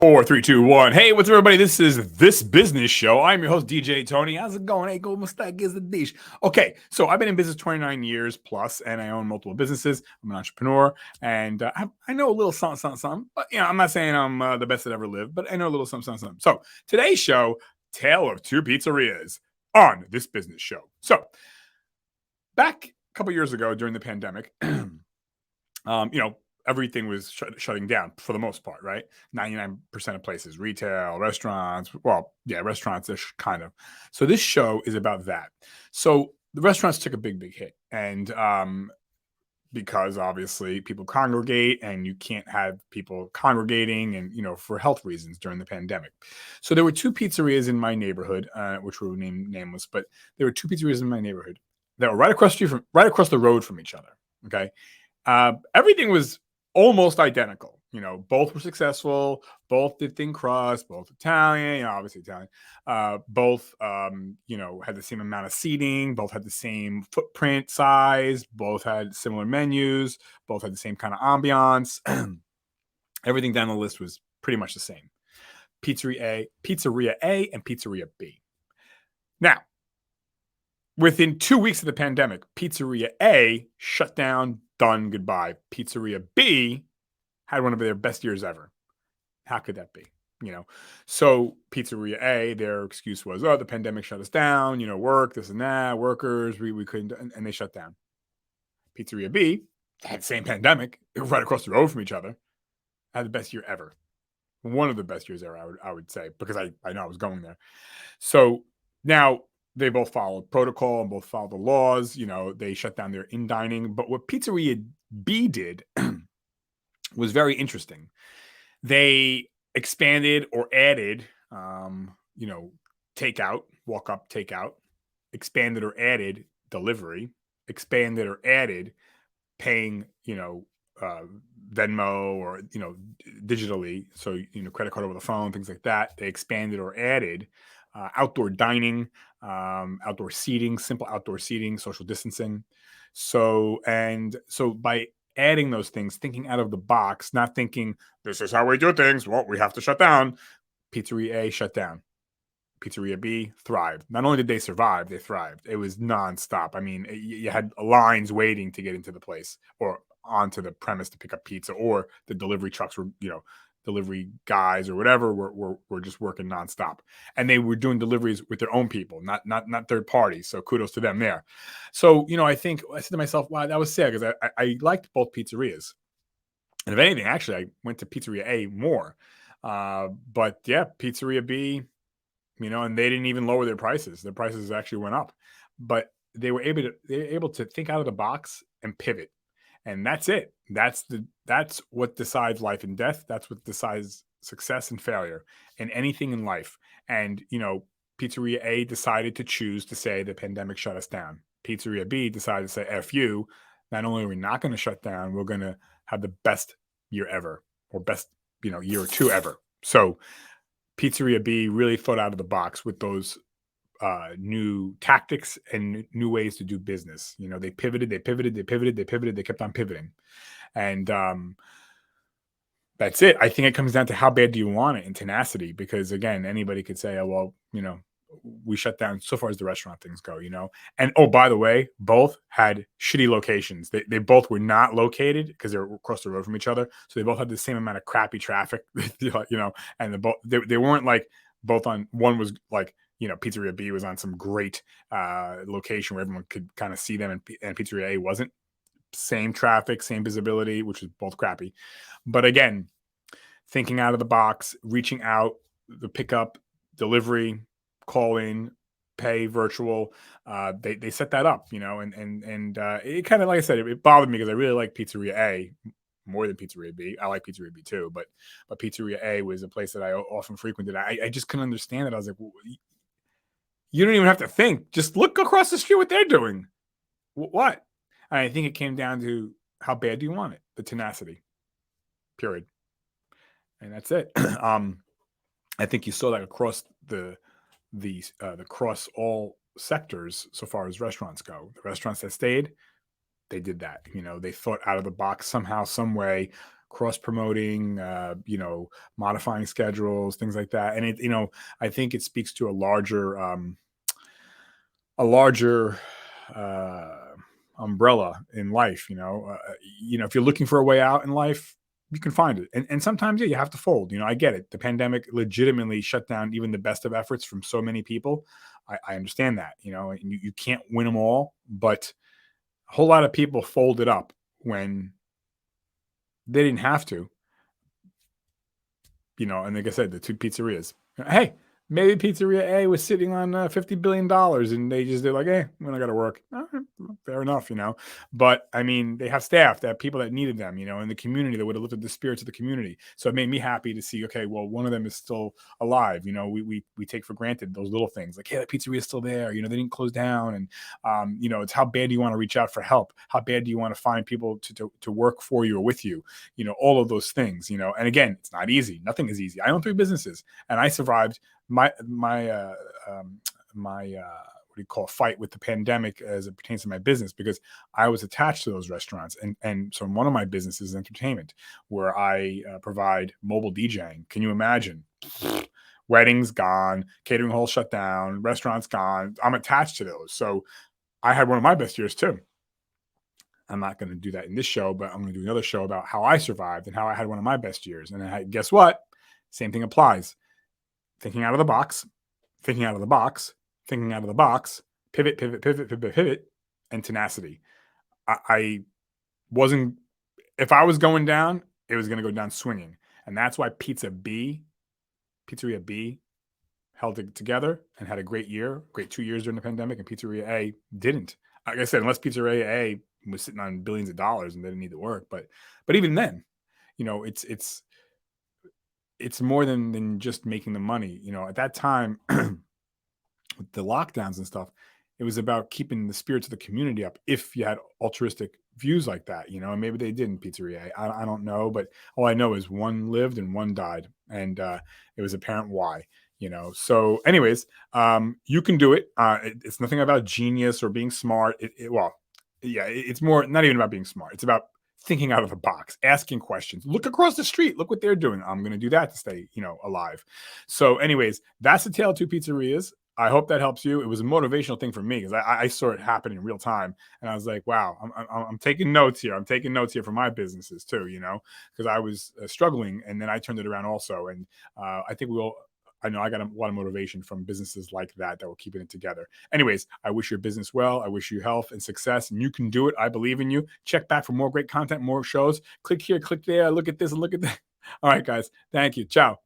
Four, three, two, one. Hey, what's up, everybody? This is This Business Show. I'm your host, DJ Tony. How's it going? Hey, go Mustang is the dish. Okay, so I've been in business 29 years plus, and I own multiple businesses. I'm an entrepreneur, and I know a little something, something, something. But I'm not saying I'm the best that ever lived, but I know a little something, something, something. So today's show, Tale of Two Pizzerias on This Business Show. So back a couple years ago during the pandemic, everything was shutting down for the most part, right? 99% of places, retail, restaurants, restaurants-ish kind of. So this show is about that. So the restaurants took a big hit. And because obviously people congregate and you can't have people congregating and, for health reasons during the pandemic. So there were two pizzerias in my neighborhood, which were named nameless, but there were two pizzerias in my neighborhood that were right across the road from each other. Okay. Everything was almost identical. Both were successful. Both did thin crust. Both Italian. Obviously Italian. Both, had the same amount of seating. Both had the same footprint size. Both had similar menus. Both had the same kind of ambiance. Everything down the list was pretty much the same. Pizzeria A, and Pizzeria B. Now, within 2 weeks of the pandemic, Pizzeria A shut down, done, goodbye. Pizzeria B had one of their best years ever. How could that be? So Pizzeria A, their excuse was, the pandemic shut us down, work, this and that, workers, we couldn't, and they shut down. Pizzeria B had the same pandemic, right across the road from each other, had the best year ever. One of the best years ever, I would say, because I know I was going there. So now they both followed protocol and both followed the laws. They shut down their in-dining. But what Pizzeria B did was very interesting. They expanded or added, takeout, walk up, takeout, expanded or added delivery, expanded or added paying, Venmo or, digitally. So, credit card over the phone, things like that. They expanded or added outdoor dining, outdoor seating, simple outdoor seating, social distancing. So by adding those things, thinking out of the box, not thinking this is how we do things. Well, we have to shut down. Pizzeria A shut down. Pizzeria B thrived. Not only did they survive, they thrived. It was nonstop. I mean, you had lines waiting to get into the place or onto the premise to pick up pizza, or the delivery trucks were, delivery guys or whatever were just working nonstop. And they were doing deliveries with their own people, not third parties. So kudos to them there. So, I think I said to myself, wow, that was sad, because I liked both pizzerias. And if anything, actually, I went to Pizzeria A more. But yeah, Pizzeria B, and they didn't even lower their prices. Their prices actually went up, but they were able to think out of the box and pivot. And that's it. That's what decides life and death. That's what decides success and failure and anything in life. And, Pizzeria A decided to choose to say the pandemic shut us down. Pizzeria B decided to say, F you. Not only are we not going to shut down, we're going to have the best year ever, or best, year or two ever. So Pizzeria B really thought out of the box with those new tactics and new ways to do business. They pivoted, they kept on pivoting. And that's it. I think it comes down to how bad do you want it, and tenacity, because again, anybody could say, oh, well, we shut down so far as the restaurant things go, and oh, by the way, both had shitty locations. They both were not located because they were across the road from each other. So they both had the same amount of crappy traffic, and they weren't like both on, one was like, Pizzeria B was on some great location where everyone could kind of see them, and Pizzeria A wasn't. Same traffic, same visibility, which is both crappy. But again, thinking out of the box, reaching out, the pickup, delivery, call in, pay, virtual. They set that up, and it kind of, like I said, it bothered me because I really like Pizzeria A more than Pizzeria B. I like Pizzeria B too, but Pizzeria A was a place that I often frequented. I just couldn't understand it. I was like, well, you don't even have to think. Just look across the street what they're doing. What? And I think it came down to how bad do you want it? The tenacity. Period. And that's it. I think you saw that across the across all sectors so far as restaurants go. The restaurants that stayed, they did that. They thought out of the box somehow, some way, cross promoting, modifying schedules, things like that. And I think it speaks to a larger uh, umbrella in life. If you're looking for a way out in life, you can find it. And sometimes, yeah, you have to fold. I get it. The pandemic legitimately shut down even the best of efforts from so many people. I understand that. And you can't win them all, but a whole lot of people folded up when they didn't have to. And like I said, the two pizzerias. Hey, maybe Pizzeria A was sitting on $50 billion, and they just did like, hey, when I got to work. All right, well, fair enough. But I mean, they have staff, they have people that needed them, in the community that would have lifted the spirits of the community. So it made me happy to see, okay, well, one of them is still alive. We take for granted those little things like, hey, that pizzeria is still there. They didn't close down. And, it's how bad do you want to reach out for help? How bad do you want to find people to work for you or with you? All of those things, and again, it's not easy. Nothing is easy. I own 3 businesses and I survived my what do you call fight with the pandemic as it pertains to my business, because I was attached to those restaurants. And so one of my businesses is entertainment, where I provide mobile DJing. Can you imagine? Weddings gone, catering halls shut down, restaurants gone. I'm attached to those. So I had one of my best years too. I'm not going to do that in this show, but I'm going to do another show about how I survived and how I had one of my best years. And guess what? Same thing applies. Thinking out of the box, thinking out of the box, thinking out of the box, pivot, pivot, pivot, pivot, pivot, and tenacity. I wasn't, if I was going down, it was going to go down swinging. And that's why Pizzeria B held it together and had a great 2 years during the pandemic, and Pizzeria A didn't. Like I said, unless Pizzeria A was sitting on billions of dollars and they didn't need to work. But even then, it's more than just making the money. At that time, with the lockdowns and stuff, it was about keeping the spirits of the community up. If you had altruistic views like that, and maybe they did in Pizzeria. I don't know, but all I know is one lived and one died, and it was apparent why. So anyways, you can do it. It's nothing about genius or being smart. It's more not even about being smart. It's about thinking out of the box, asking questions. Look across the street. Look what they're doing. I'm going to do that to stay, alive. So anyways, that's the tale of 2 pizzerias. I hope that helps you. It was a motivational thing for me because I saw it happen in real time, and I was like, "Wow, I'm taking notes here. I'm taking notes here for my businesses too." Because I was struggling, and then I turned it around also. And I think I know I got a lot of motivation from businesses like that were keeping it together. Anyways, I wish your business well. I wish you health and success, and you can do it. I believe in you. Check back for more great content, more shows. Click here, click there. Look at this and look at that. All right, guys. Thank you. Ciao.